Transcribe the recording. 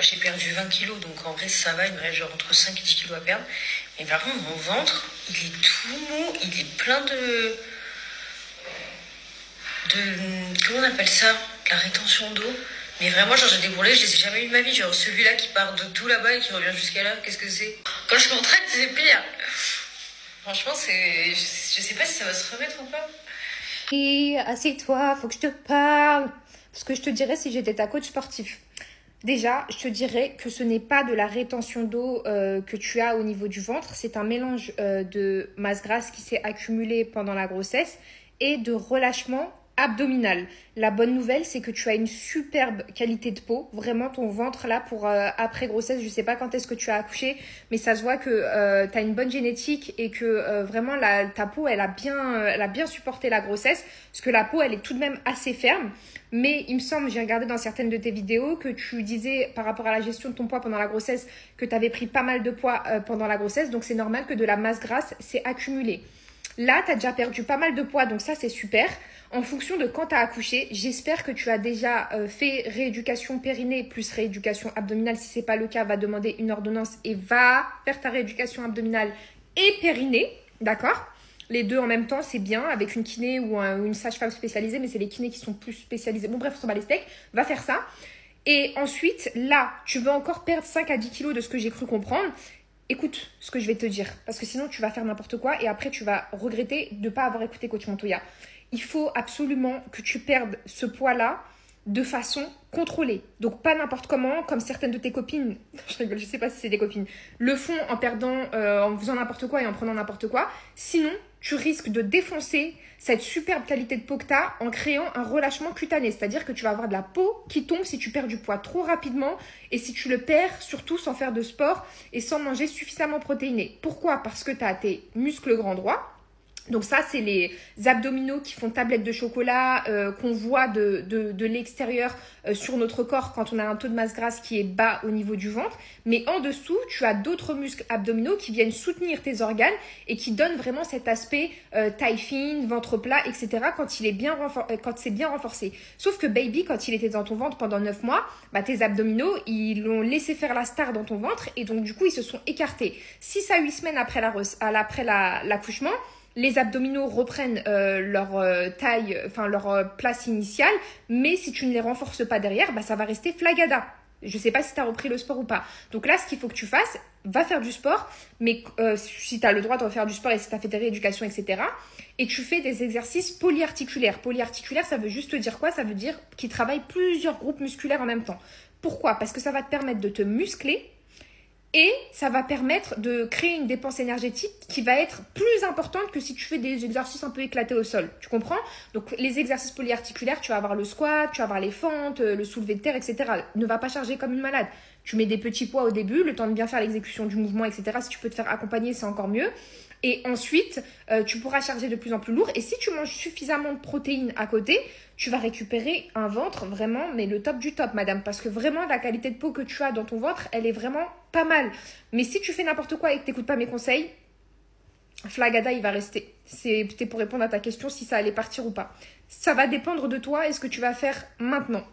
j'ai perdu 20 kilos, donc en vrai ça va, il me reste genre entre 5 et 10 kilos à perdre. Mais par contre, mon ventre, il est tout mou, il est plein de... Comment on appelle ça? La rétention d'eau. Mais vraiment, genre j'ai des bourrelets, je les ai jamais eu de ma vie. Genre celui-là qui part de tout là-bas et qui revient jusqu'à là, qu'est-ce que c'est? Quand je contracte, c'est pire. Franchement, c'est... Je sais pas si ça va se remettre ou pas. Et assieds-toi, faut que je te parle. Parce que je te dirais si j'étais ta coach sportif. Déjà, je te dirais que ce n'est pas de la rétention d'eau que tu as au niveau du ventre. C'est un mélange de masse grasse qui s'est accumulée pendant la grossesse et de relâchement abdominal. La bonne nouvelle, c'est que tu as une superbe qualité de peau. Vraiment, ton ventre, là, pour après grossesse, je sais pas quand est-ce que tu as accouché, mais ça se voit que tu as une bonne génétique et que vraiment, ta peau, elle a bien supporté la grossesse. Parce que la peau, elle est tout de même assez ferme. Mais il me semble, j'ai regardé dans certaines de tes vidéos, que tu disais par rapport à la gestion de ton poids pendant la grossesse, que tu avais pris pas mal de poids pendant la grossesse. Donc, c'est normal que de la masse grasse s'est accumulée. Là, tu as déjà perdu pas mal de poids, donc ça, c'est super. En fonction de quand tu as accouché, j'espère que tu as déjà fait rééducation périnée plus rééducation abdominale. Si ce n'est pas le cas, va demander une ordonnance et va faire ta rééducation abdominale et périnée, d'accord? Les deux en même temps, c'est bien, avec une kiné ou une sage-femme spécialisée, mais c'est les kinés qui sont plus spécialisés. Bon, bref, on s'en bat les steaks. Va faire ça. Et ensuite, là, tu veux encore perdre 5 à 10 kilos de ce que j'ai cru comprendre. Écoute ce que je vais te dire, parce que sinon tu vas faire n'importe quoi et après tu vas regretter de ne pas avoir écouté Coach Montoya. Il faut absolument que tu perdes ce poids-là de façon contrôlée. Donc pas n'importe comment, comme certaines de tes copines, je rigole, je sais pas si c'est des copines, le font en perdant, en faisant n'importe quoi et en prenant n'importe quoi. Sinon, tu risques de défoncer cette superbe qualité de peau que tu as en créant un relâchement cutané. C'est-à-dire que tu vas avoir de la peau qui tombe si tu perds du poids trop rapidement et si tu le perds surtout sans faire de sport et sans manger suffisamment protéiné. Pourquoi? Parce que tu as tes muscles grands droits. Donc ça, c'est les abdominaux qui font tablette de chocolat, qu'on voit de l'extérieur sur notre corps quand on a un taux de masse grasse qui est bas au niveau du ventre. Mais en dessous, tu as d'autres muscles abdominaux qui viennent soutenir tes organes et qui donnent vraiment cet aspect taille fine, ventre plat, etc. quand c'est bien renforcé. Sauf que baby, quand il était dans ton ventre pendant 9 mois, bah, tes abdominaux, ils l'ont laissé faire la star dans ton ventre et donc du coup, ils se sont écartés. 6 à 8 semaines après l'accouchement, les abdominaux reprennent leur taille, enfin leur place initiale, mais si tu ne les renforces pas derrière, bah, ça va rester flagada. Je ne sais pas si tu as repris le sport ou pas. Donc là, ce qu'il faut que tu fasses, va faire du sport, mais si tu as le droit de refaire du sport et si tu as fait tes rééducations, etc. Et tu fais des exercices polyarticulaires. Polyarticulaire, ça veut juste dire quoi? Ça veut dire qu'ils travaillent plusieurs groupes musculaires en même temps. Pourquoi? Parce que ça va te permettre de te muscler. Et ça va permettre de créer une dépense énergétique qui va être plus importante que si tu fais des exercices un peu éclatés au sol. Tu comprends? Donc, les exercices polyarticulaires, tu vas avoir le squat, tu vas avoir les fentes, le soulevé de terre, etc. Ne va pas charger comme une malade. Tu mets des petits poids au début, le temps de bien faire l'exécution du mouvement, etc. Si tu peux te faire accompagner, c'est encore mieux. Et ensuite, tu pourras charger de plus en plus lourd. Et si tu manges suffisamment de protéines à côté, tu vas récupérer un ventre vraiment, mais le top du top, madame. Parce que vraiment, la qualité de peau que tu as dans ton ventre, elle est vraiment pas mal. Mais si tu fais n'importe quoi et que tu n'écoutes pas mes conseils, flagada, il va rester. C'était pour répondre à ta question si ça allait partir ou pas. Ça va dépendre de toi et ce que tu vas faire maintenant.